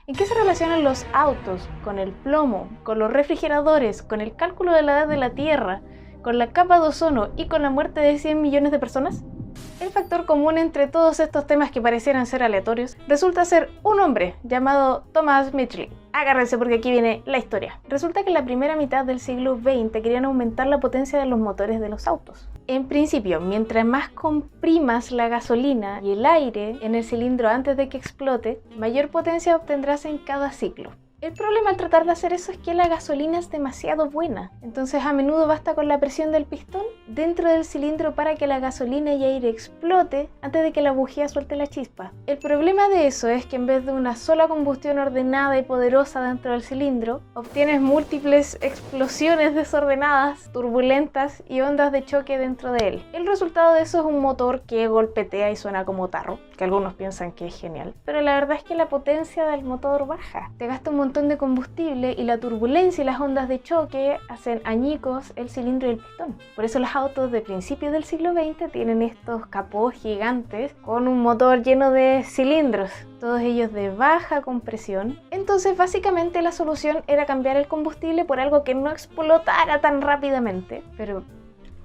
¿En qué se relacionan los autos con el plomo, con los refrigeradores, con el cálculo de la edad de la Tierra, con la capa de ozono y con la muerte de 100 millones de personas? El factor común entre todos estos temas que parecieran ser aleatorios resulta ser un hombre llamado Thomas Mitchell. Agárrense porque aquí viene la historia. Resulta que en la primera mitad del siglo XX querían aumentar la potencia de los motores de los autos. En principio, mientras más comprimas la gasolina y el aire en el cilindro antes de que explote, mayor potencia obtendrás en cada ciclo. El problema al tratar de hacer eso es que la gasolina es demasiado buena, entonces a menudo basta con la presión del pistón dentro del cilindro para que la gasolina y aire explote antes de que la bujía suelte la chispa. El problema de eso es que en vez de una sola combustión ordenada y poderosa dentro del cilindro, obtienes múltiples explosiones desordenadas, turbulentas y ondas de choque dentro de él. El resultado de eso es un motor que golpetea y suena como tarro, que algunos piensan que es genial, pero la verdad es que la potencia del motor baja. Te gasta un montón de combustible y la turbulencia y las ondas de choque hacen añicos el cilindro y el pistón. Por eso los autos de principios del siglo XX tienen estos capós gigantes con un motor lleno de cilindros, todos ellos de baja compresión. Entonces básicamente la solución era cambiar el combustible por algo que no explotara tan rápidamente. Pero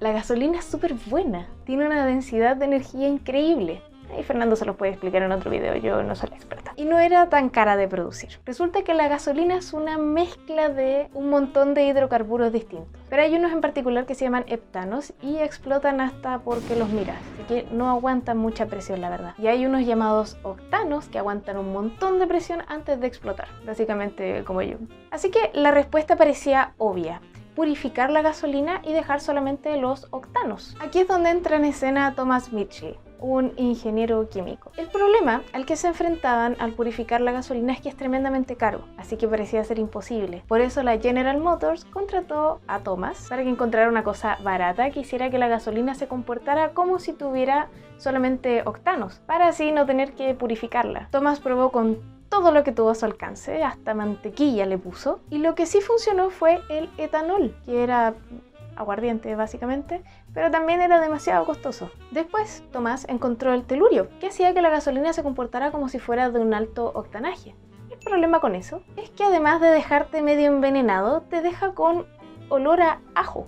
la gasolina es súper buena, tiene una densidad de energía increíble. Y Fernando se los puede explicar en otro video, yo no soy la experta. Y no era tan cara de producir. Resulta que la gasolina es una mezcla de un montón de hidrocarburos distintos. Pero hay unos en particular que se llaman heptanos y explotan hasta porque los miras. Así que no aguantan mucha presión, la verdad. Y hay unos llamados octanos que aguantan un montón de presión antes de explotar. Básicamente como yo. Así que la respuesta parecía obvia: purificar la gasolina y dejar solamente los octanos. Aquí es donde entra en escena Thomas Mitchell, un ingeniero químico. El problema al que se enfrentaban al purificar la gasolina es que es tremendamente caro, así que parecía ser imposible. Por eso la General Motors contrató a Thomas para que encontrara una cosa barata que hiciera que la gasolina se comportara como si tuviera solamente octanos, para así no tener que purificarla. Thomas probó con todo lo que tuvo a su alcance, hasta mantequilla le puso, y lo que sí funcionó fue el etanol, que era aguardiente básicamente, pero también era demasiado costoso. Después, Tomás encontró el telurio, que hacía que la gasolina se comportara como si fuera de un alto octanaje. El problema con eso es que además de dejarte medio envenenado, te deja con olor a ajo.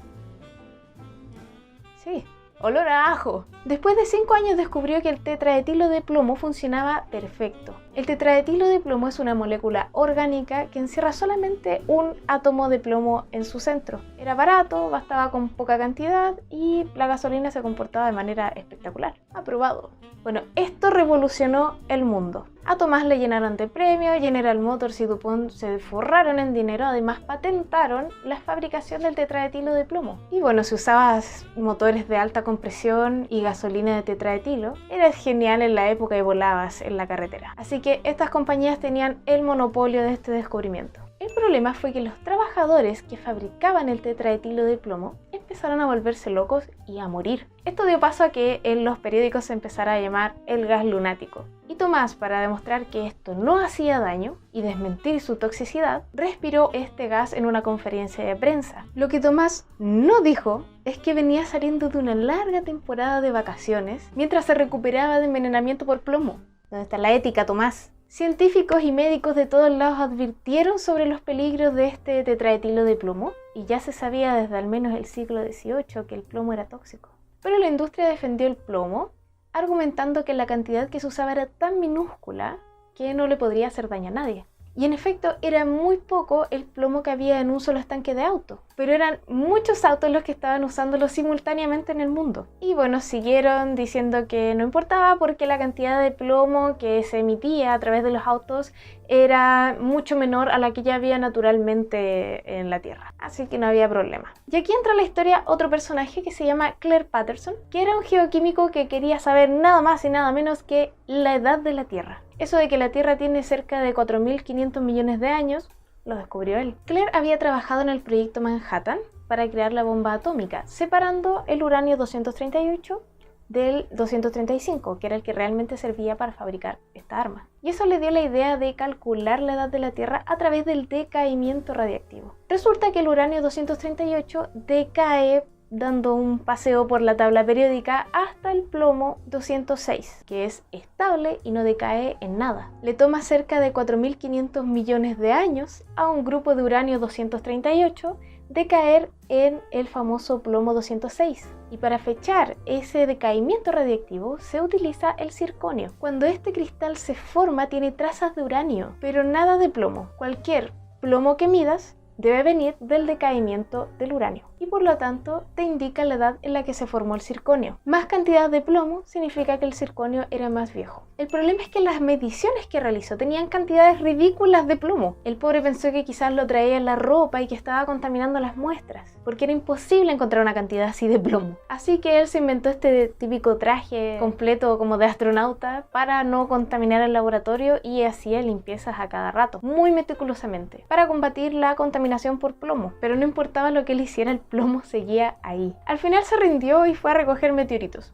Sí, olor a ajo. Después de 5 años descubrió que el tetraetilo de plomo funcionaba perfecto. El tetraetilo de plomo es una molécula orgánica que encierra solamente un átomo de plomo en su centro. Era barato, bastaba con poca cantidad y la gasolina se comportaba de manera espectacular. Aprobado. Bueno, esto revolucionó el mundo. A Tomás le llenaron de premios, General Motors y DuPont se forraron en dinero, además patentaron la fabricación del tetraetilo de plomo. Y bueno, si usabas motores de alta compresión y gasolina de tetraetilo, eras genial en la época y volabas en la carretera. Así que estas compañías tenían el monopolio de este descubrimiento. El problema fue que los trabajadores que fabricaban el tetraetilo de plomo empezaron a volverse locos y a morir. Esto dio paso a que en los periódicos se empezara a llamar el gas lunático. Y Tomás, para demostrar que esto no hacía daño y desmentir su toxicidad, respiró este gas en una conferencia de prensa. Lo que Tomás no dijo es que venía saliendo de una larga temporada de vacaciones mientras se recuperaba de envenenamiento por plomo. ¿Dónde está la ética, Tomás? Científicos y médicos de todos lados advirtieron sobre los peligros de este tetraetilo de plomo y ya se sabía desde al menos el siglo XVIII que el plomo era tóxico. Pero la industria defendió el plomo argumentando que la cantidad que se usaba era tan minúscula que no le podría hacer daño a nadie. Y en efecto era muy poco el plomo que había en un solo estanque de auto, pero eran muchos autos los que estaban usándolo simultáneamente en el mundo. Y bueno, siguieron diciendo que no importaba porque la cantidad de plomo que se emitía a través de los autos era mucho menor a la que ya había naturalmente en la Tierra, así que no había problema. Y aquí entra a la historia otro personaje que se llama Claire Patterson, que era un geoquímico que quería saber nada más y nada menos que la edad de la Tierra. Eso de que la Tierra tiene cerca de 4.500 millones de años, lo descubrió él. Claire había trabajado en el proyecto Manhattan para crear la bomba atómica, separando el uranio 238 del 235, que era el que realmente servía para fabricar esta arma. Y eso le dio la idea de calcular la edad de la Tierra a través del decaimiento radiactivo. Resulta que el uranio 238 decae dando un paseo por la tabla periódica hasta el plomo 206, que es estable y no decae en nada. Le toma cerca de 4.500 millones de años a un grupo de uranio 238 de caer en el famoso plomo 206. Y para fechar ese decaimiento radiactivo se utiliza el circonio. Cuando este cristal se forma tiene trazas de uranio, pero nada de plomo. Cualquier plomo que midas debe venir del decaimiento del uranio y por lo tanto te indica la edad en la que se formó el circonio. Más cantidad de plomo significa que el circonio era más viejo. El problema es que las mediciones que realizó tenían cantidades ridículas de plomo. El pobre pensó que quizás lo traía en la ropa y que estaba contaminando las muestras, porque era imposible encontrar una cantidad así de plomo. Así que él se inventó este típico traje completo como de astronauta para no contaminar el laboratorio y hacía limpiezas a cada rato, muy meticulosamente, para combatir la contaminación por plomo. Pero no importaba lo que él hiciera, el plomo seguía ahí. Al final se rindió y fue a recoger meteoritos,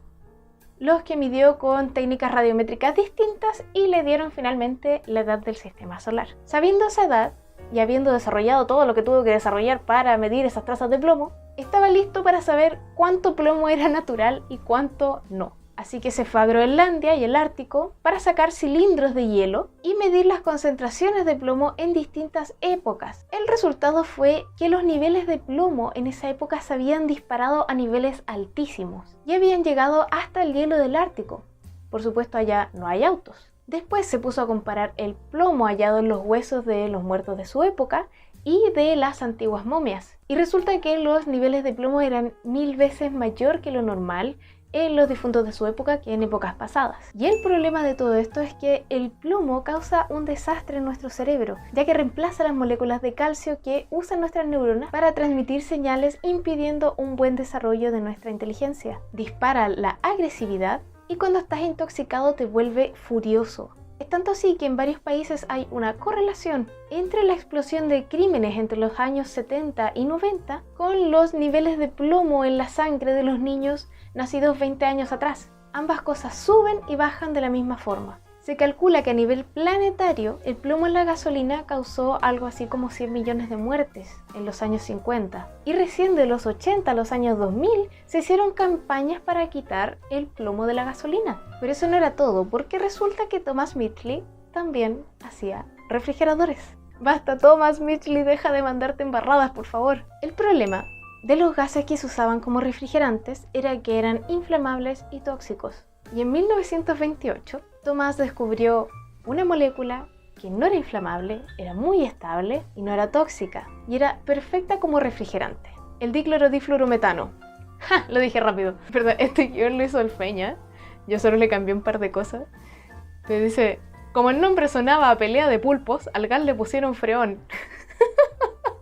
los que midió con técnicas radiométricas distintas y le dieron finalmente la edad del sistema solar. Sabiendo esa edad y habiendo desarrollado todo lo que tuvo que desarrollar para medir esas trazas de plomo, estaba listo para saber cuánto plomo era natural y cuánto no. Así que se fue a Groenlandia y el Ártico para sacar cilindros de hielo y medir las concentraciones de plomo en distintas épocas. El resultado fue que los niveles de plomo en esa época se habían disparado a niveles altísimos y habían llegado hasta el hielo del Ártico. Por supuesto, allá no hay autos. Después se puso a comparar el plomo hallado en los huesos de los muertos de su época y de las antiguas momias. Y resulta que los niveles de plomo eran 1000 veces mayor que lo normal en los difuntos de su época que en épocas pasadas. Y el problema de todo esto es que el plomo causa un desastre en nuestro cerebro, ya que reemplaza las moléculas de calcio que usan nuestras neuronas para transmitir señales, impidiendo un buen desarrollo de nuestra inteligencia. Dispara la agresividad y cuando estás intoxicado te vuelve furioso. Es tanto así que en varios países hay una correlación entre la explosión de crímenes entre los años 70 y 90 con los niveles de plomo en la sangre de los niños nacidos 20 años atrás. Ambas cosas suben y bajan de la misma forma. Se calcula que a nivel planetario el plomo en la gasolina causó algo así como 100 millones de muertes en los años 50. Y recién de los 80 a los años 2000 se hicieron campañas para quitar el plomo de la gasolina. Pero eso no era todo, porque resulta que Thomas Mitchell también hacía refrigeradores. Basta, Thomas Mitchell, deja de mandarte embarradas, por favor. El problema de los gases que se usaban como refrigerantes era que eran inflamables y tóxicos. Y en 1928, Thomas descubrió una molécula que no era inflamable, era muy estable y no era tóxica. Y era perfecta como refrigerante. El diclorodifluorometano. ¡Ja! Lo dije rápido. Perdón, este guión lo hizo el Feña. Yo solo le cambié un par de cosas. Pero dice, como el nombre sonaba a pelea de pulpos, al gas le pusieron freón.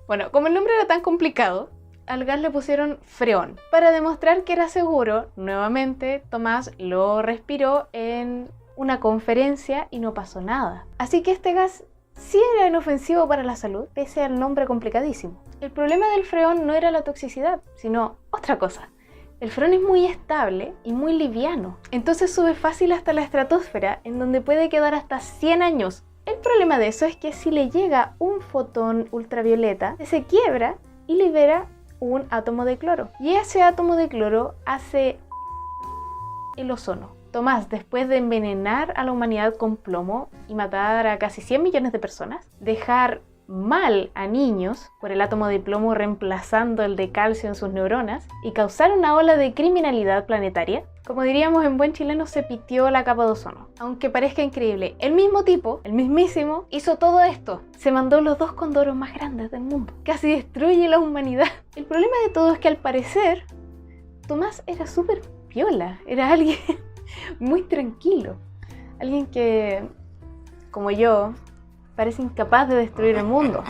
Bueno, como el nombre era tan complicado, al gas le pusieron freón. Para demostrar que era seguro, nuevamente Tomás lo respiró en una conferencia y no pasó nada. Así que este gas sí era inofensivo para la salud, pese al nombre complicadísimo. El problema del freón no era la toxicidad, sino otra cosa. El freón es muy estable y muy liviano, entonces sube fácil hasta la estratosfera, en donde puede quedar hasta 100 años. El problema de eso es que si le llega un fotón ultravioleta, se quiebra y libera un átomo de cloro. Y ese átomo de cloro hace el ozono. Tomás, después de envenenar a la humanidad con plomo y matar a casi 100 millones de personas, dejar mal a niños por el átomo de plomo reemplazando el de calcio en sus neuronas y causar una ola de criminalidad planetaria, como diríamos en buen chileno, se pitió la capa de ozono. Aunque parezca increíble, el mismo tipo, el mismísimo, hizo todo esto. Se mandó los 2 condoros más grandes del mundo. Casi destruye la humanidad. El problema de todo es que al parecer Tomás era súper piola, era alguien muy tranquilo, alguien que, como yo, parece incapaz de destruir el mundo.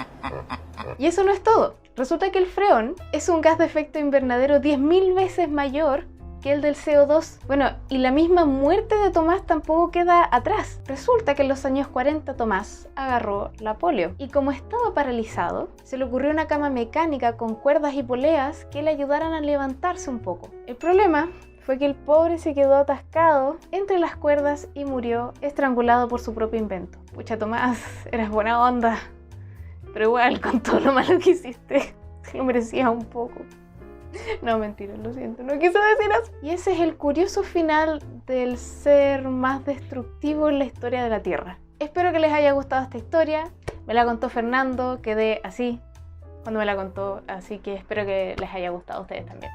Y eso no es todo. Resulta que el freón es un gas de efecto invernadero 10.000 veces mayor que el del CO2. Bueno, y la misma muerte de Tomás tampoco queda atrás. Resulta que en los años 40 Tomás agarró la polio y como estaba paralizado, se le ocurrió una cama mecánica con cuerdas y poleas que le ayudaran a levantarse un poco. El problema fue que el pobre se quedó atascado entre las cuerdas y murió estrangulado por su propio invento. Pucha, Tomás, eras buena onda, pero igual con todo lo malo que hiciste, te lo merecías un poco. No, mentira, lo siento, no quise decir eso. Y ese es el curioso final del ser más destructivo en la historia de la Tierra. Espero que les haya gustado esta historia. Me la contó Fernando, quedé así cuando me la contó, así que espero que les haya gustado a ustedes también.